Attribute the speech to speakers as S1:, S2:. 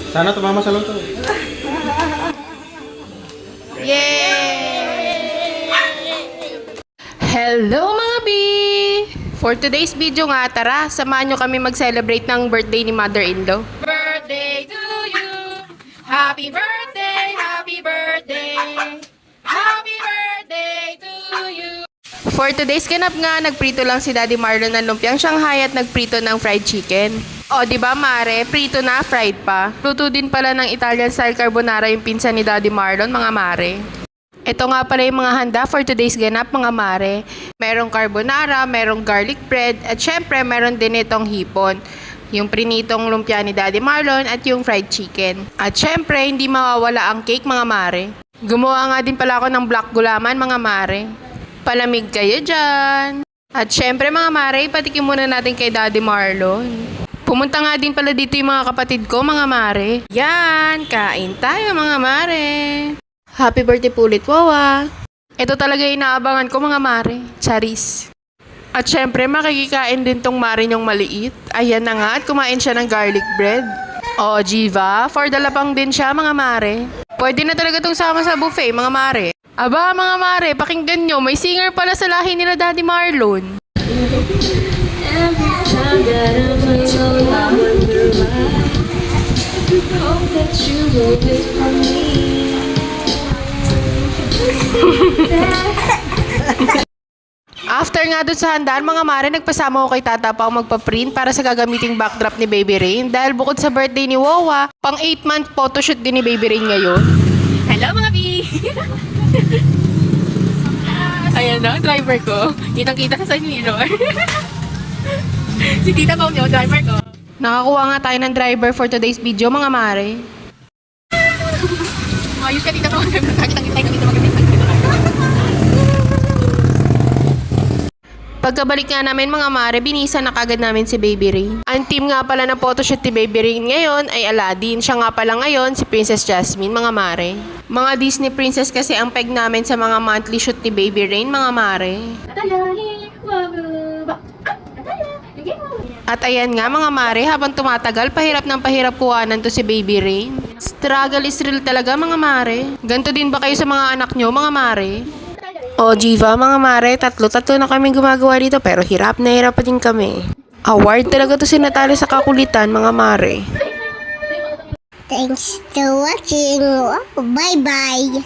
S1: Sana tumama sa loto.
S2: Yay! Hello mga B! For today's video nga, tara, samahan nyo kami mag-celebrate ng birthday ni mother-in-law. Birthday to you! Happy birthday! Happy birthday! Happy birthday to you! For today's ganap nga, nagprito lang si Daddy Marlon ng lumpiang Shanghai at nagprito ng fried chicken. O, di ba mare? Prito na, fried pa. Luto din pala ng Italian style carbonara yung pinsan ni Daddy Marlon, mga mare. Ito nga pala yung mga handa for today's ganap, mga mare. Merong carbonara, merong garlic bread, at syempre meron din itong hipon. Yung prinitong lumpia ni Daddy Marlon at yung fried chicken. At syempre, hindi mawawala ang cake, mga mare. Gumawa nga din pala ako ng black gulaman, mga mare. Palamig kayo dyan. At syempre, mga mare, patikim muna natin kay Daddy Marlon. Pumunta nga din pala dito yung mga kapatid ko, mga mare. Yan, kain tayo, mga mare. Happy birthday po ulit, Wawa. Ito talaga yung inaabangan ko, mga mare. Charis. At syempre, makikikain din tong mare niyong maliit. Ayan na nga, at kumain siya ng garlic bread. O, Jiva, for the lapang din siya, mga mare. Pwede na talaga tong sama sa buffet, mga mare. Aba, mga mare, pakinggan nyo, may singer pala sa lahi nila Daddy Marlon. Every time that I'm alone, I wonder why. Hope that you will wait for me. After nga doon sa handaan, mga mare, nagpasama ko kay Tata Pao magpa-print para sa gagamiting backdrop ni Baby Rain. Dahil bukod sa birthday ni Wawa, pang 8-month photoshoot din ni Baby Rain ngayon. Hello mga B! Ayan na, driver ko. Kitang-kita sa mirror. Si Tita Pao niyo, driver ko. Nakakuha nga tayo ng driver for today's video, mga mare. Ayos ka, Tita Pao. Kitang-kita dito maganda. Pagkabalik nga namin, mga mare, binisa na kagad namin si Baby Rain. Ang team nga pala na photoshoot ni Baby Rain ngayon ay Aladdin. Siya nga pala ngayon si Princess Jasmine, mga mare. Mga Disney princess kasi ang peg namin sa mga monthly shoot ni Baby Rain, mga mare. At ayan nga, mga mare, habang tumatagal, pahirap ng pahirap kuhanan to si Baby Rain. Struggle is real talaga, mga mare. Ganto din ba kayo sa mga anak nyo, mga mare? O, Jiva, mga mare, tatlo na kami gumagawa dito pero hirap na hirap pa din kami. Award talaga to sinatalo sa kakulitan, mga mare.
S3: Thanks for watching. Bye-bye.